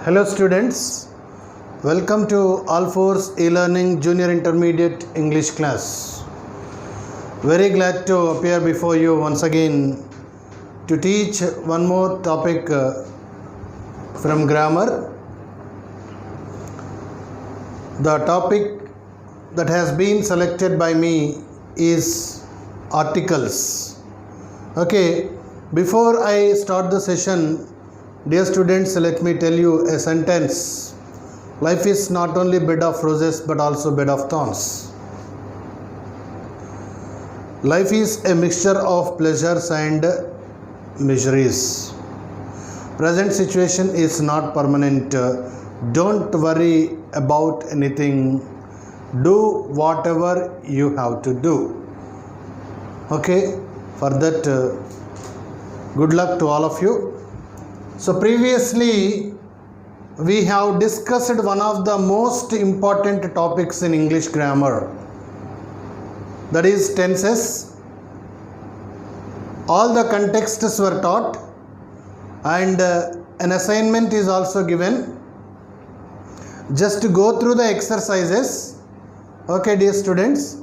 Hello students, welcome to All Fours E-Learning Junior Intermediate English class. Very glad to appear before you once again to teach one more topic from grammar. The topic that has been selected by me is articles. Okay, before I start the session, dear students, let me tell you a sentence. Life is not only bed of roses but also bed of thorns. Life is a mixture of pleasures and miseries. Present situation is not permanent. Don't worry about anything. Do whatever you have to do. Okay, for that, good luck to all of you. So previously we have discussed one of the most important topics in English grammar, that is tenses. All the contexts were taught and an assignment is also given. Just to go through the exercises, okay dear students,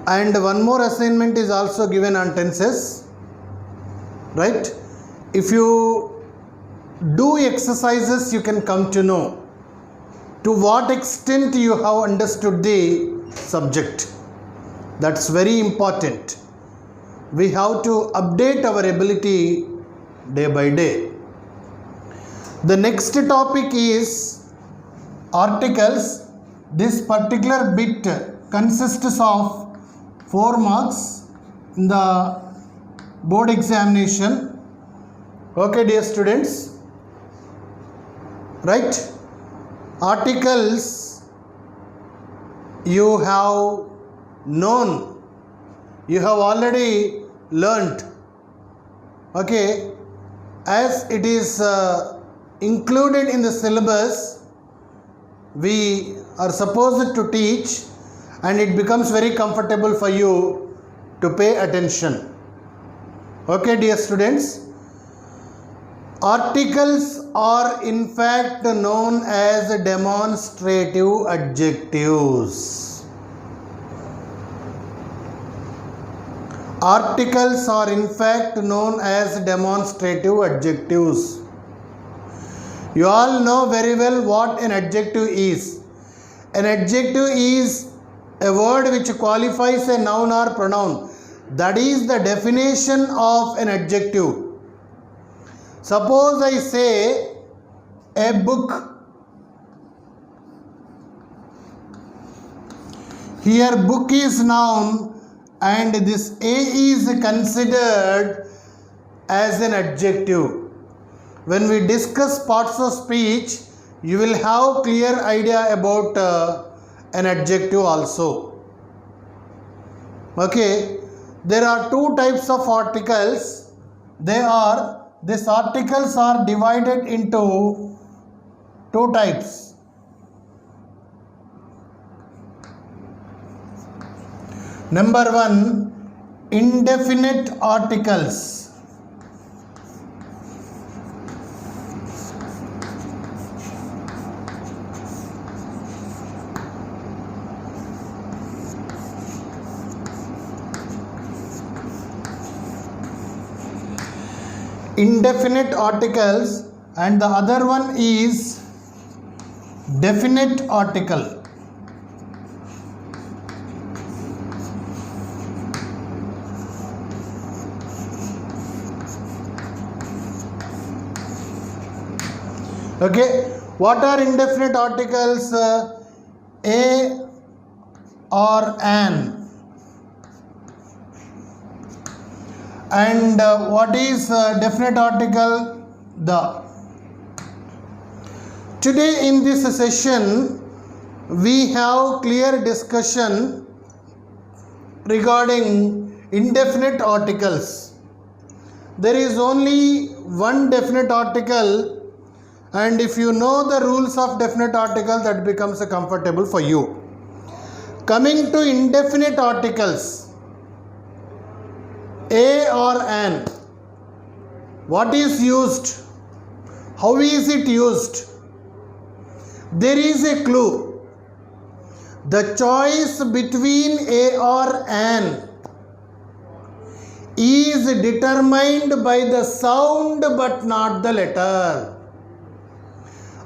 and one more assignment is also given on tenses, right? If you do exercises, you can come to know to what extent you have understood the subject. That's very important. We have to update our ability day by day. The next topic is articles. This particular bit consists of 4 marks in the board examination. Okay dear students, right? Articles you have known, you have already learnt. Okay, as it is included in the syllabus, we are supposed to teach, and it becomes very comfortable for you to pay attention. Okay dear students, articles are in fact known as demonstrative adjectives. Articles are in fact known as demonstrative adjectives. You all know very well what an adjective is. An adjective is a word which qualifies a noun or pronoun. That is the definition of an adjective. Suppose I say a book. Here book is noun and this a is considered as an adjective. When we discuss parts of speech, you will have clear idea about an adjective also. Okay, there are 2 types of articles. These articles are divided into 2 types. Number 1, indefinite articles. Indefinite articles, and the other one is definite article. Okay, what are indefinite articles? A or an. And what is definite article? The. Today in this session, we have clear discussion regarding indefinite articles. There is only one definite article, and if you know the rules of definite article, that becomes comfortable for you. Coming to indefinite articles, a or an. What is used? How is it used? There is a clue. The choice between a or an is determined by the sound but not the letter.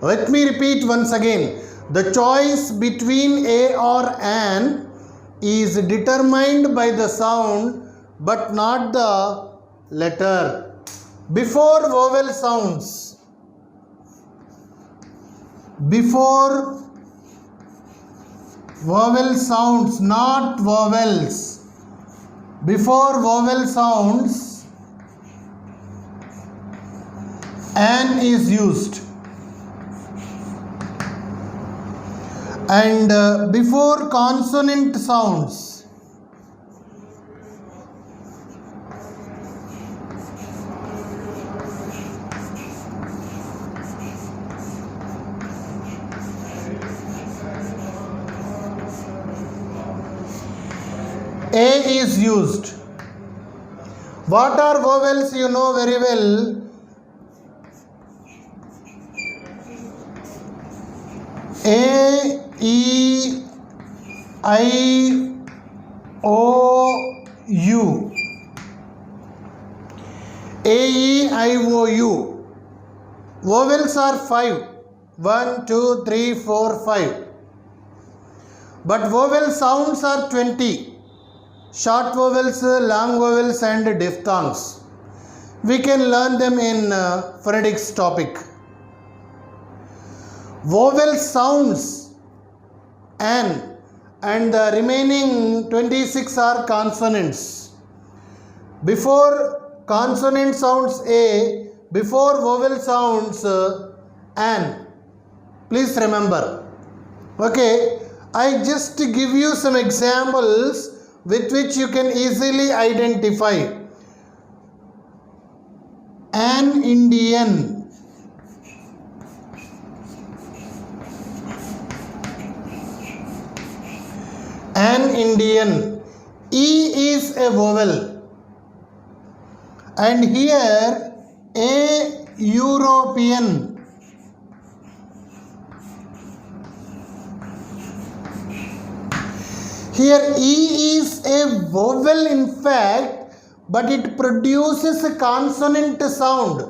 Let me repeat once again. The choice between a or an is determined by the sound but not the letter. Before vowel sounds, not vowels. Before vowel sounds, an is used. And before consonant sounds, a is used. What are vowels? You know very well. A, E, I, O, U. A, E, I, O, U. Vowels are 5. 1, 2, 3, 4, 5. But vowel sounds are 20. Short vowels, long vowels and diphthongs. We can learn them in phonetics topic. Vowel sounds an and the remaining 26 are consonants. Before consonant sounds a, before vowel sounds an. Please remember. Okay, I just give you some examples with which you can easily identify. An Indian. An Indian. E is a vowel. And here a European. Here E is a vowel in fact, but it produces a consonant sound.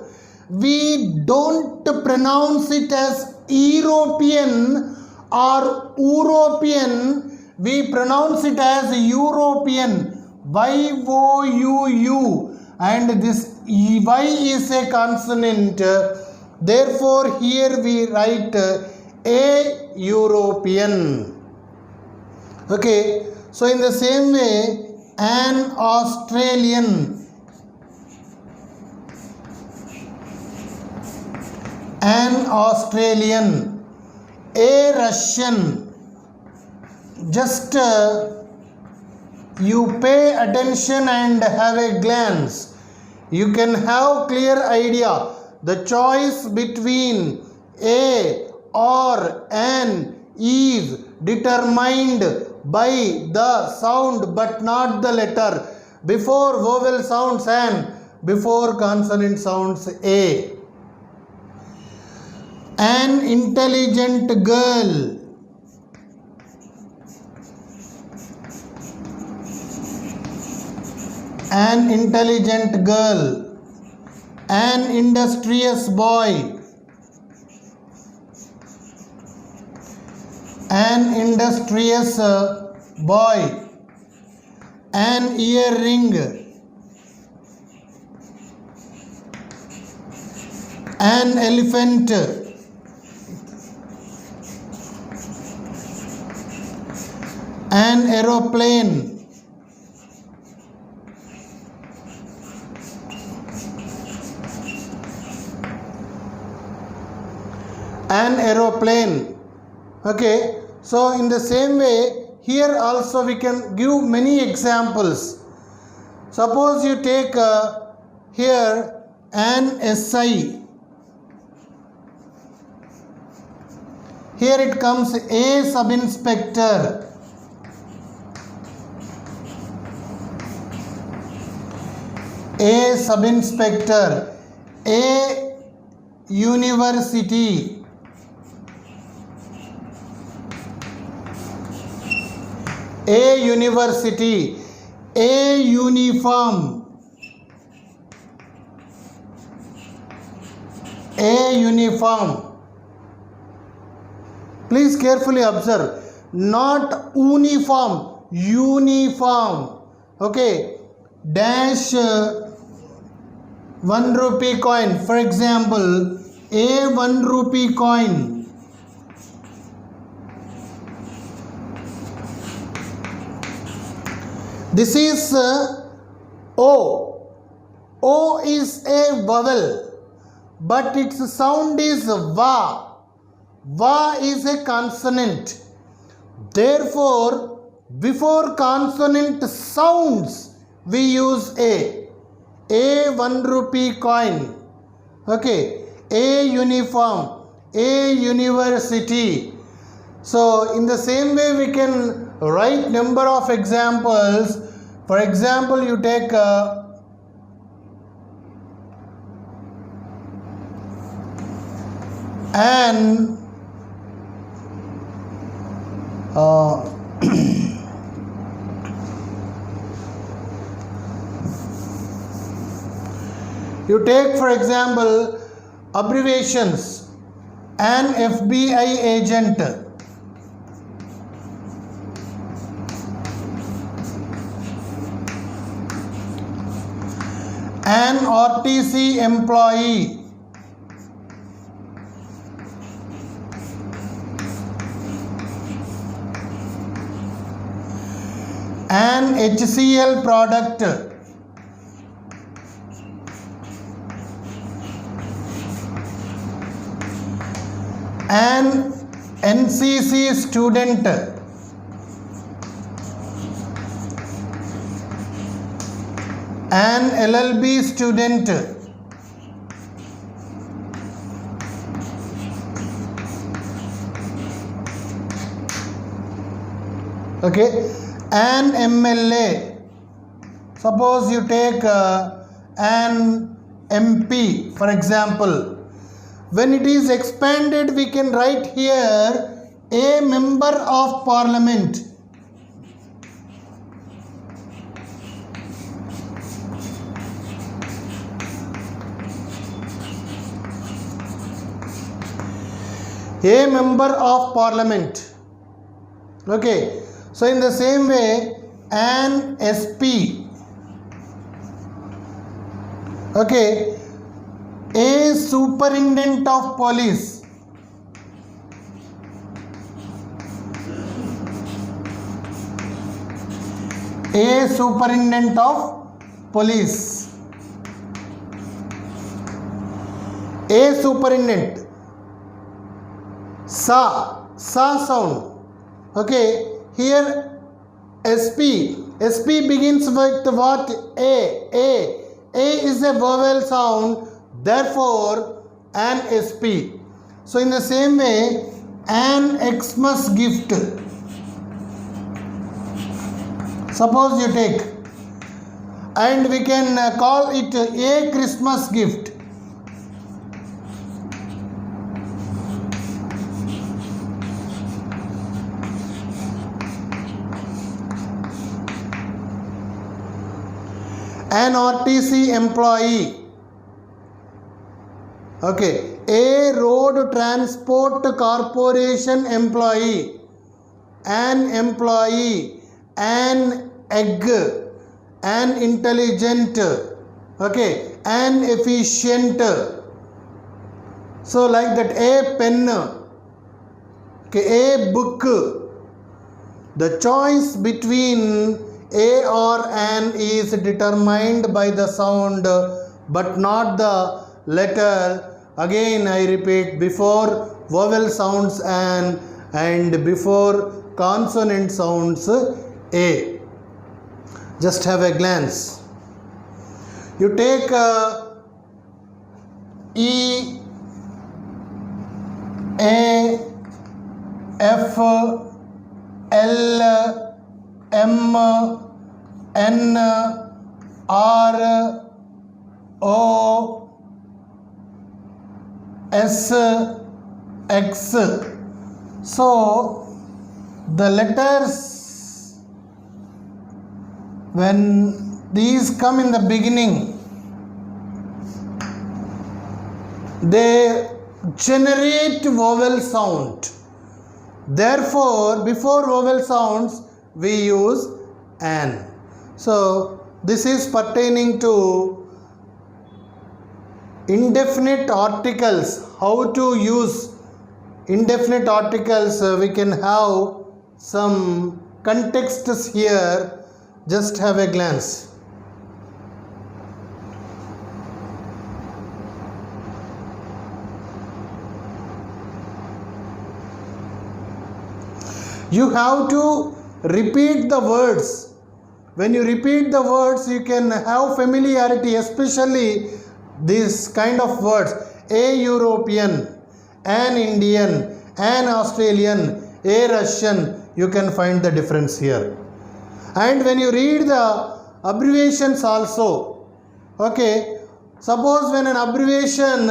We don't pronounce it as European or European. We pronounce it as European. Y-O-U-U. And this Y is a consonant. Therefore, here we write a European. Okay, so in the same way, an Australian, a Russian. Just you pay attention and have a glance. You can have clear idea. The choice between a or an is determined by the sound but not the letter. Before vowel sounds an, before consonant sounds a. An intelligent girl. An intelligent girl. An industrious boy. An industrious boy. An earring. An elephant. An aeroplane. An aeroplane. Okay, so in the same way, here also we can give many examples. Suppose you take here an SI. Here it comes a sub-inspector. A sub-inspector. A university. A university. A uniform. A uniform. Please carefully observe. Not uniform. Uniform. Okay. Dash 1 rupee coin. For example, a 1 rupee coin. This is O. O is a vowel, but its sound is Va. Va is a consonant. Therefore, before consonant sounds, we use A. A 1 rupee coin. Okay. A uniform. A university. So, in the same way, we can write number of examples. For example, you take an you take, for example, abbreviations. An FBI agent. An RTC employee. An HCL product. An NCC student. An LLB student. Okay. An MLA. Suppose you take an MP, for example. When it is expanded, we can write here a member of parliament. A member of parliament. Okay. So in the same way, an SP. Okay. A superintendent of police. A superintendent of police. A superintendent. Sa sound. Okay. Here SP begins with what? A is a vowel sound, therefore an SP. So in the same way, an Xmas gift. Suppose you take, and we can call it a Christmas gift. An RTC employee. Okay. A road transport corporation employee. An employee. An egg. An intelligent. Okay. An efficient. So like that. A pen. Okay. A book. The choice between a or an is determined by the sound but not the letter. Again I repeat, before vowel sounds an and before consonant sounds a. Just have a glance. You take E, A, F, L, M, N, R, O, S, X. So the letters, when these come in the beginning, they generate vowel sound. Therefore, before vowel sounds, we use an. So this is pertaining to indefinite articles. How to use indefinite articles? We can have some contexts here. Just have a glance. You have to repeat the words. When you repeat the words, you can have familiarity, especially this kind of words. A European, an Indian, an Australian, a Russian. You can find the difference here. And when you read the abbreviations also, okay, suppose when an abbreviation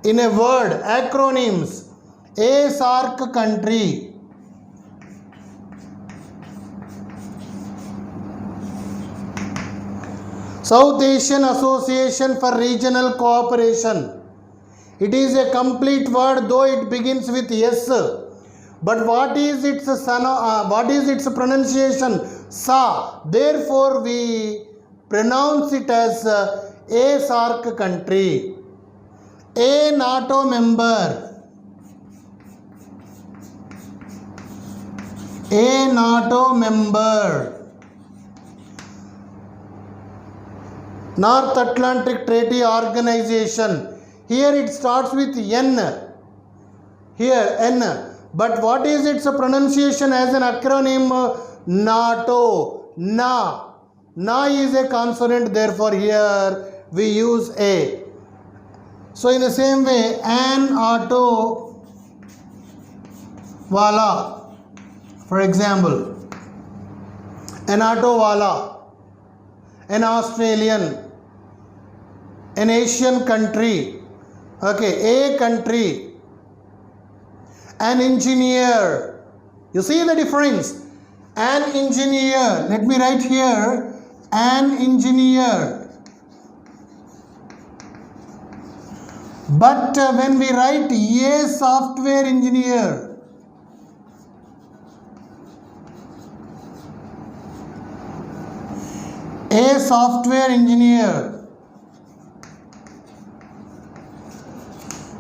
in a word, acronyms, a SAARC country, South Asian Association for Regional Cooperation. It is a complete word, though it begins with S. But what is its pronunciation? Sa. Therefore, we pronounce it as a SAARC country. A NATO member. A NATO member. North Atlantic Treaty Organization. Here it starts with N. Here N. But what is its pronunciation as an acronym? NATO. Na. Na is a consonant, therefore here we use A. So in the same way, an auto wala, for example, an auto wala, an Australian, an Asian country, okay, a country, an engineer. You see the difference? An engineer. Let me write here, an engineer. But when we write a software engineer, a software engineer,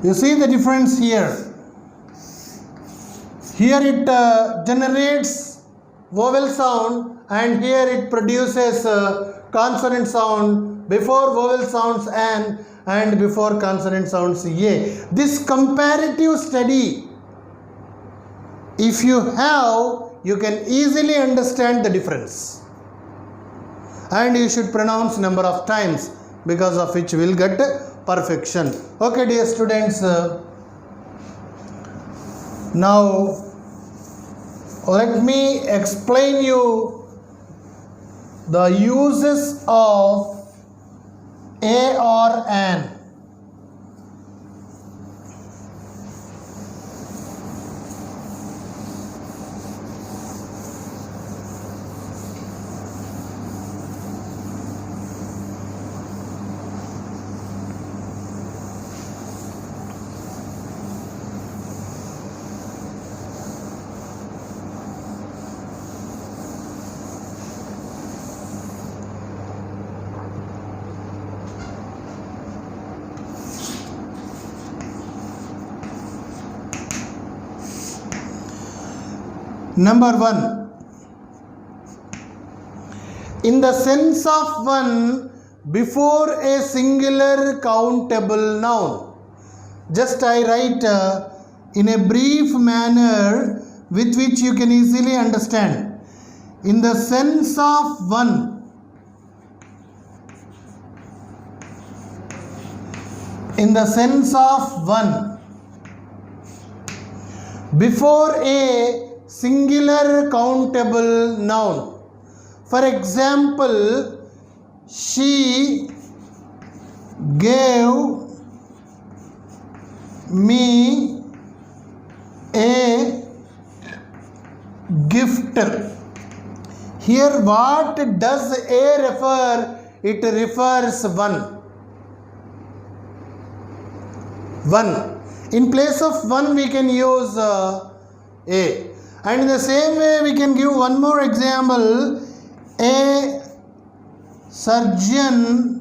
you see the difference here. Here it generates vowel sound, and here it produces consonant sound. Before vowel sounds an, and before consonant sounds a. This comparative study, if you have, you can easily understand the difference, and you should pronounce number of times, because of which you will get perfection. Okay, dear students, now let me explain you the uses of a or an. Number 1, in the sense of one before a singular countable noun. Just I write in a brief manner with which you can easily understand. In the sense of one, in the sense of one, before a singular countable noun. For example, she gave me a gift. Here what does a refer? It refers one. In place of one we can use a. And in the same way we can give one more example. A surgeon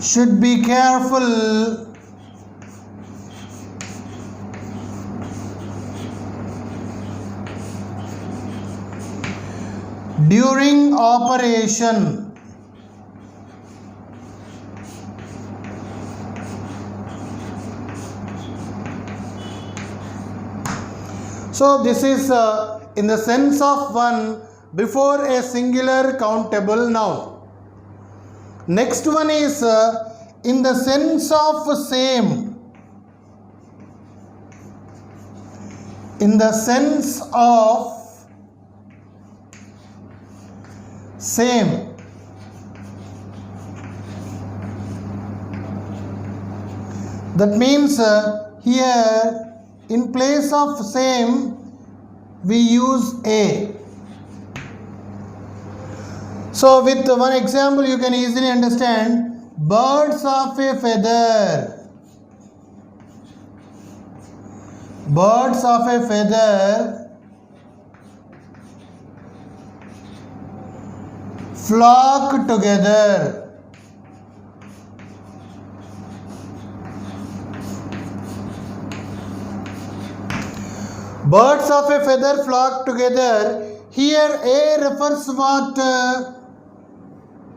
should be careful during operation. So this is in the sense of one before a singular countable noun. Next one is in the sense of same. In the sense of same. That means here in place of same we use a. So with one example you can easily understand. Birds of a feather. Birds of a feather flock together. Birds of a feather flock together. Here a refers what?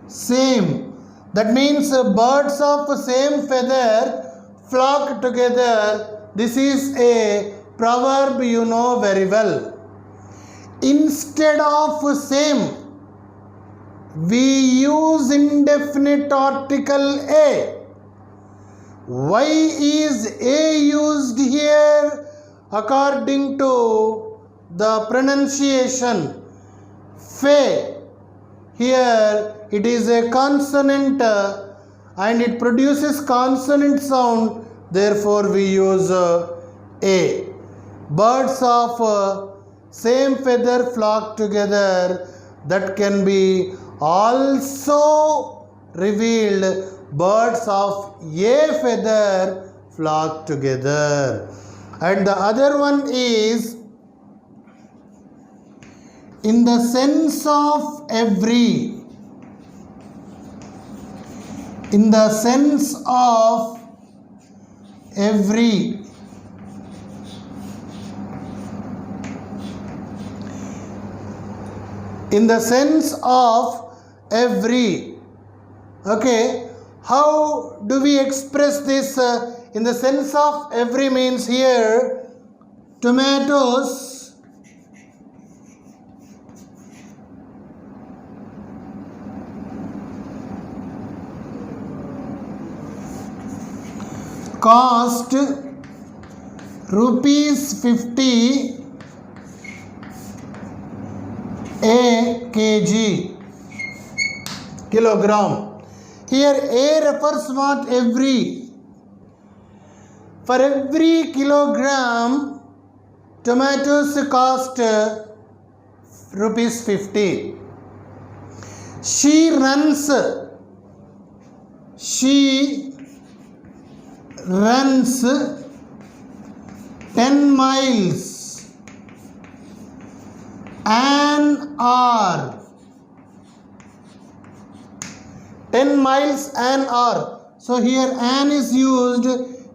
Same. That means birds of same feather flock together. This is a proverb you know very well. Instead of same, we use indefinite article a. Why is a used here? According to the pronunciation, fe. Here it is a consonant and it produces consonant sound. Therefore, we use a. Birds of same feather flock together. That can be also revealed. Birds of a feather flock together. And the other one is in the sense of every. In the sense of every. In the sense of every. Okay, how do we express this? In the sense of every means here tomatoes cost rupees 50 a kg, kilogram. Here a refers what? Every. For every kilogram, tomatoes cost rupees 50. She runs 10 miles an hour. 10 miles an hour. So here an is used.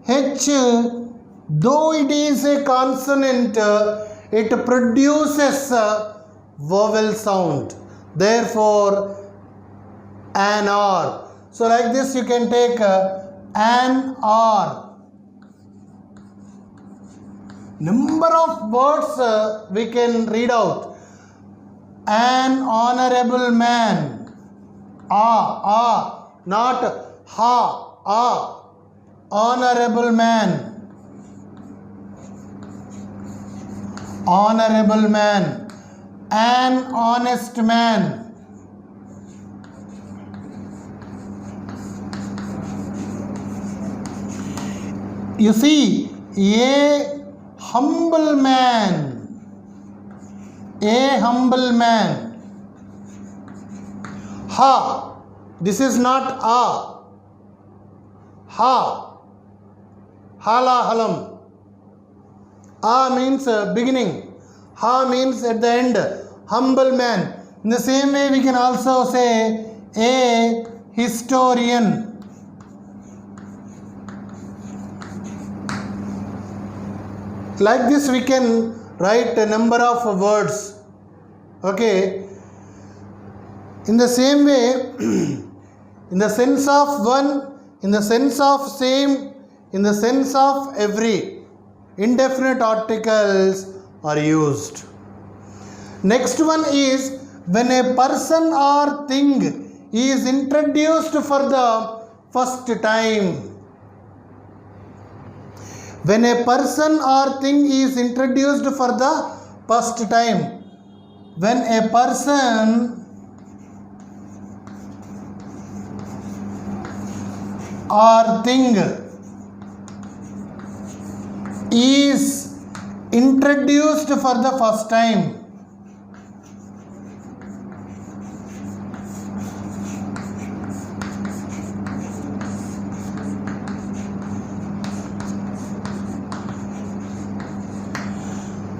H, though it is a consonant, it produces a vowel sound. Therefore, an hour. So like this you can take an hour. Number of words we can read out. An honorable man. Not ha. Honorable man. Honorable man. An honest man. You see, a humble man. A humble man. Ha. This is not a. Ha. Hala halam. A means beginning. Ha means at the end. Humble man. In the same way, we can also say a historian. Like this, we can write a number of words. Okay. In the same way, in the sense of one, in the sense of same, in the sense of every, indefinite articles are used. Next one is when a person or thing is introduced for the first time. When a person or thing is introduced for the first time. When a person or thing is introduced for the first time.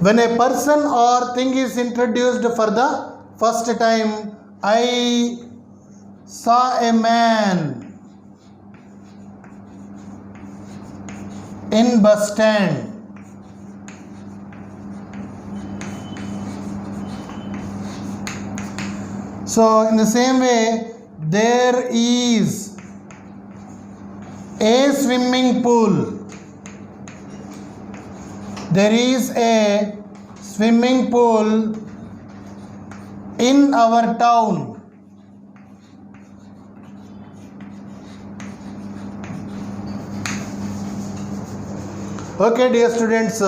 When a person or thing is introduced for the first time, I saw a man in bus stand. So in the same way, there is a swimming pool. There is a swimming pool in our town. Okay, dear students,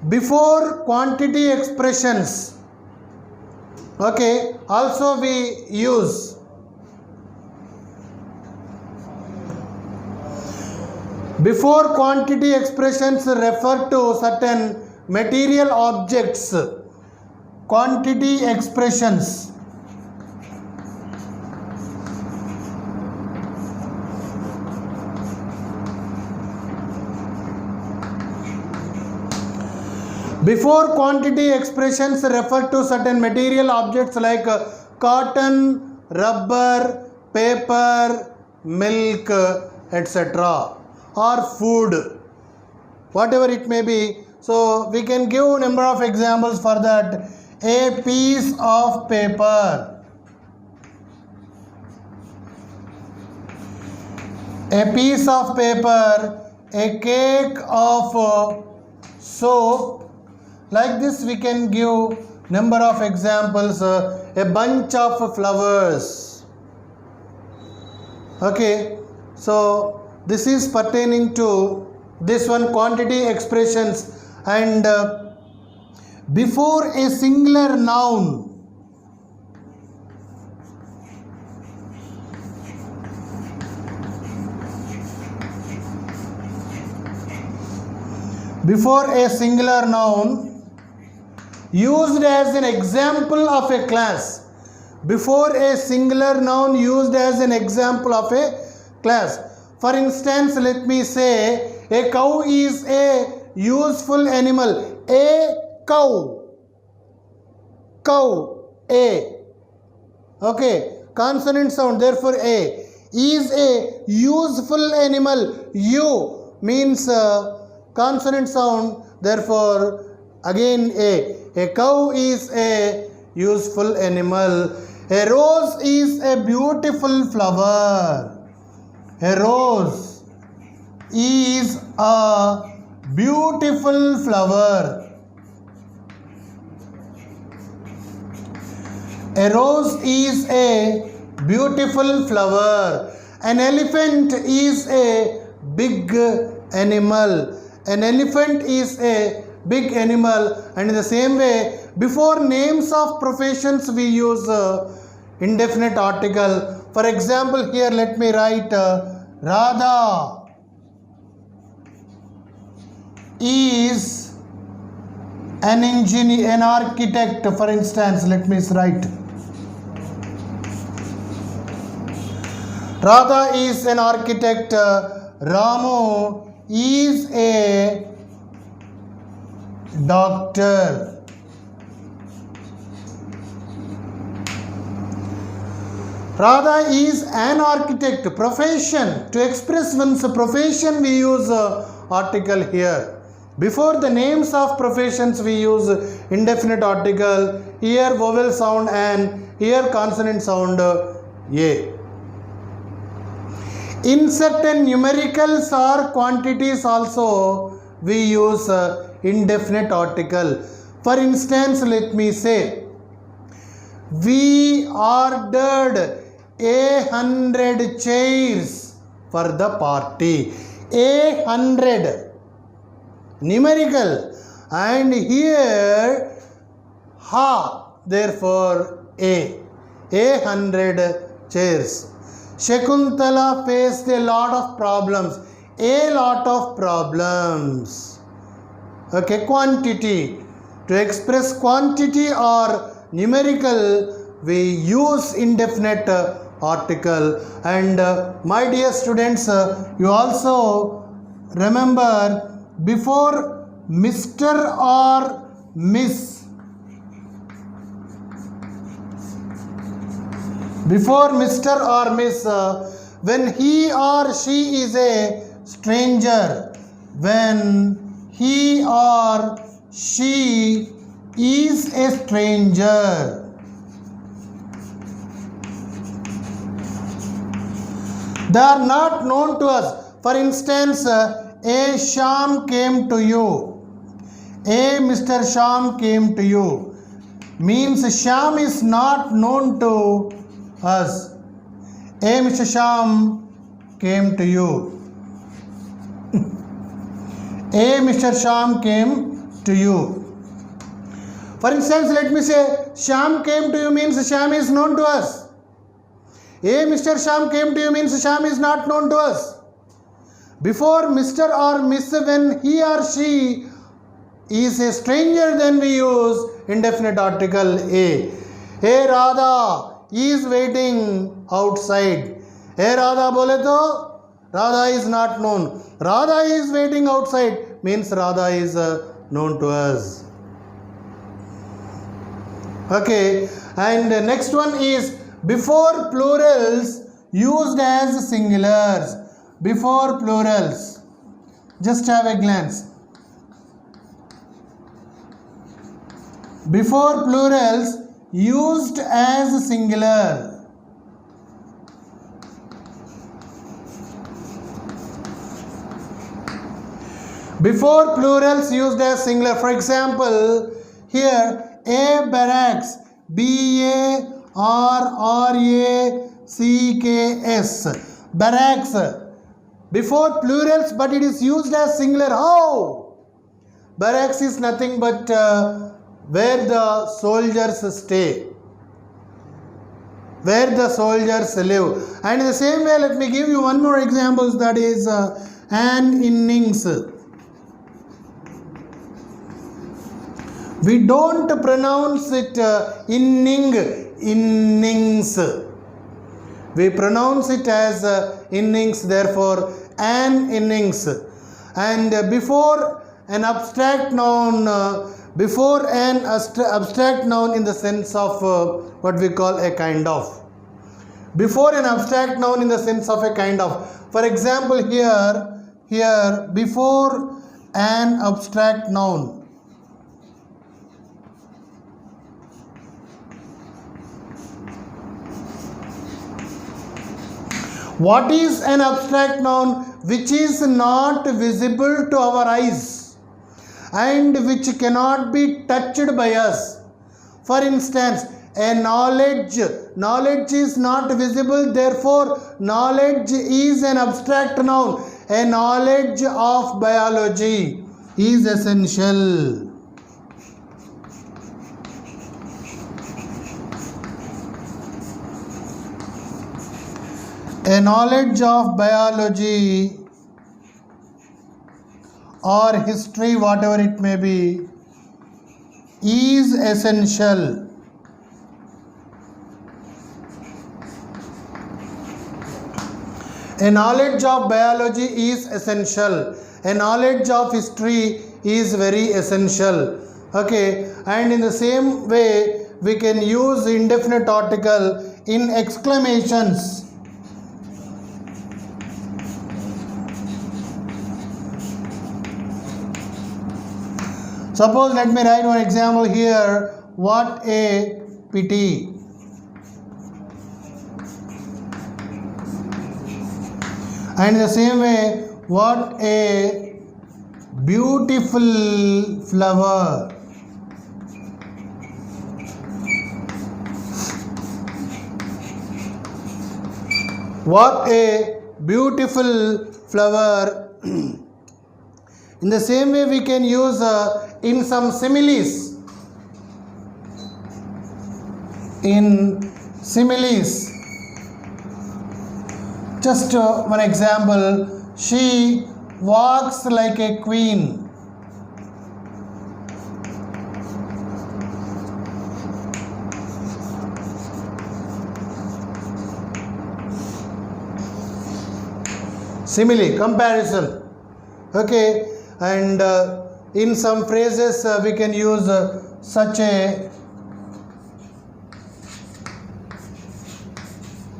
before quantity expressions, okay, also we use before quantity expressions refer to certain material objects. Quantity expressions. Before quantity expressions refer to certain material objects like cotton, rubber, paper, milk, etc. or food, whatever it may be. So we can give a number of examples for that. A piece of paper, a piece of paper, a cake of soap. Like this we can give number of examples. A bunch of flowers. Okay, so this is pertaining to this one, quantity expressions. And before a singular noun, before a singular noun used as an example of a class. Before a singular noun used as an example of a class. For instance, let me say a cow is a useful animal. A cow. Cow. A. Okay. Consonant sound. Therefore, A. Is a useful animal. U means consonant sound. Therefore, again A. A cow is a useful animal. A rose is a beautiful flower. A rose is a beautiful flower. A rose is a beautiful flower. An elephant is a big animal. An elephant is a big animal. And in the same way, before names of professions we use indefinite article. For example, here let me write Radha. is an engineer, an architect. For instance, let me write. Radha is an architect. Ramu is a doctor. Radha is an architect. Profession. To express one's profession, we use article here. Before the names of professions, we use indefinite article. Here vowel sound and here consonant sound A. In certain numericals or quantities also, we use indefinite article. For instance, let me say, we ordered 100 chairs for the party. 100 numerical, and here ha, therefore 100 chairs. Shakuntala faced a lot of problems. Okay, quantity. To express quantity or numerical, we use indefinite article. And my dear students, you also remember, before Mr. or Miss, when he or she is a stranger, when he or she is a stranger, they are not known to us. For instance, a Sham came to you. A Mr. Sham came to you means Sham is not known to us. A Mr. Sham came to you. A Mr. Sham came to you. For instance, let me say, Sham came to you means Sham is known to us. A Mr. Sham came to you means Sham is not known to us. Before Mr. or Miss, when he or she is a stranger, then we use indefinite article A. Hey Radha is waiting outside. Hey Radha bole to Radha is not known. Radha is waiting outside means Radha is known to us. Okay, and next one is before plurals used as singulars. Before plurals, just have a glance. Before plurals used as singular. Before plurals used as singular. For example, here a barracks, B-A-R-R-A-C-K-S, barracks. Before plurals, but it is used as singular. How? Barracks is nothing but where the soldiers stay, where the soldiers live. And in the same way, let me give you one more example, that is an innings. We don't pronounce it innings. We pronounce it as innings, therefore an innings. And before an abstract noun, abstract noun in the sense of what we call a kind of. Before an abstract noun in the sense of a kind of. For example, here before an abstract noun. What is an abstract noun? Which is not visible to our eyes and which cannot be touched by us. For instance, a knowledge is not visible, therefore knowledge is an abstract noun. A knowledge of biology is essential. A knowledge of biology or history, whatever it may be, is essential. A knowledge of biology is essential. A knowledge of history is very essential. Okay, and in the same way, we can use indefinite article in exclamations. Suppose, let me write one example here. What a pity. And in the same way, what a beautiful flower. What a beautiful flower. In the same way, we can use in some similes. In similes. Just one example. She walks like a queen. Simile, comparison. Okay, and in some phrases we can use such a,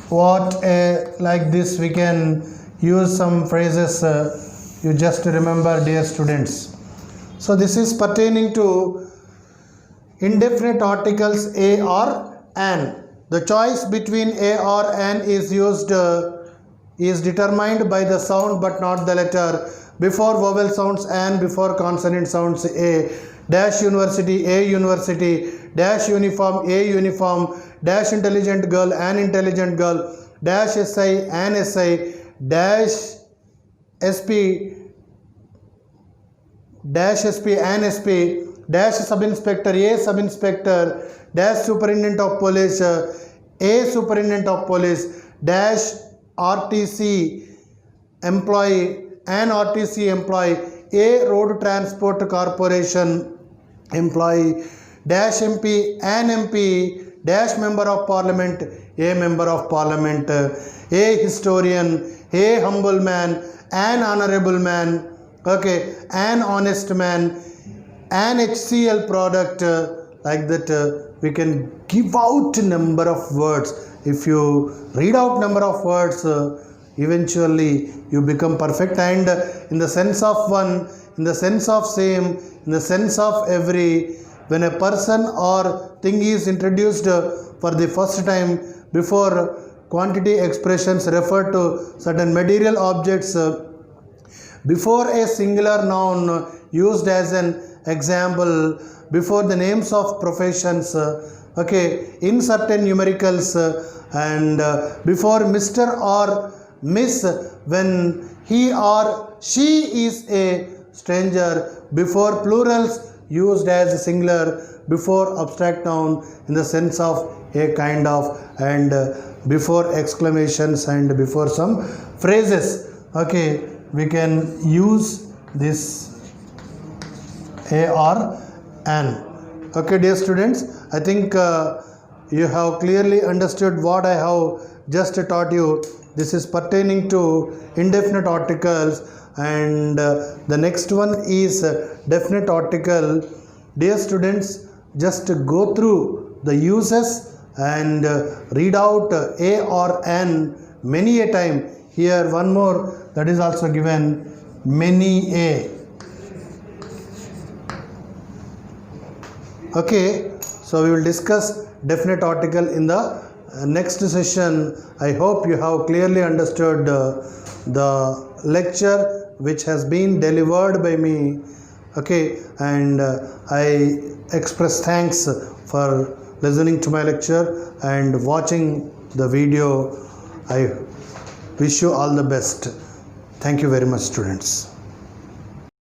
what a, like this we can use some phrases. You just remember, dear students. So this is pertaining to indefinite articles a or an. The choice between a or an is used is determined by the sound but not the letter. Before vowel sounds an, before consonant sounds a. Dash university, a university. Dash uniform, a uniform. Dash intelligent girl, an intelligent girl. Dash SI, an SI. Dash SP, an SP. Dash sub inspector, a sub inspector. Dash superintendent of police, a superintendent of police. Dash RTC employee, an RTC employee. A road transport corporation employee. Dash MP, an MP. Dash member of parliament, a member of parliament. A historian, a humble man, an honorable man. Okay, an honest man. An HCL product. Like that we can give out number of words. If you read out number of words, eventually you become perfect. And in the sense of one, in the sense of same, in the sense of every, when a person or thing is introduced for the first time, before quantity expressions refer to certain material objects, before a singular noun used as an example, before the names of professions, okay, in certain numericals, and before Mr. or Miss when he or she is a stranger, before plurals used as a singular, before abstract noun in the sense of a kind of, and before exclamations and before some phrases. Okay, we can use this a or an. Okay, dear students, I think you have clearly understood what I have just taught you. This is pertaining to indefinite articles, and the next one is definite article. Dear students, just go through the uses and read out a or an many a time. Here one more, that is also given, many a. Okay, so we will discuss definite article in the next session. I hope you have clearly understood the lecture which has been delivered by me. Okay, and I express thanks for listening to my lecture and watching the video. I wish you all the best. Thank you very much, students.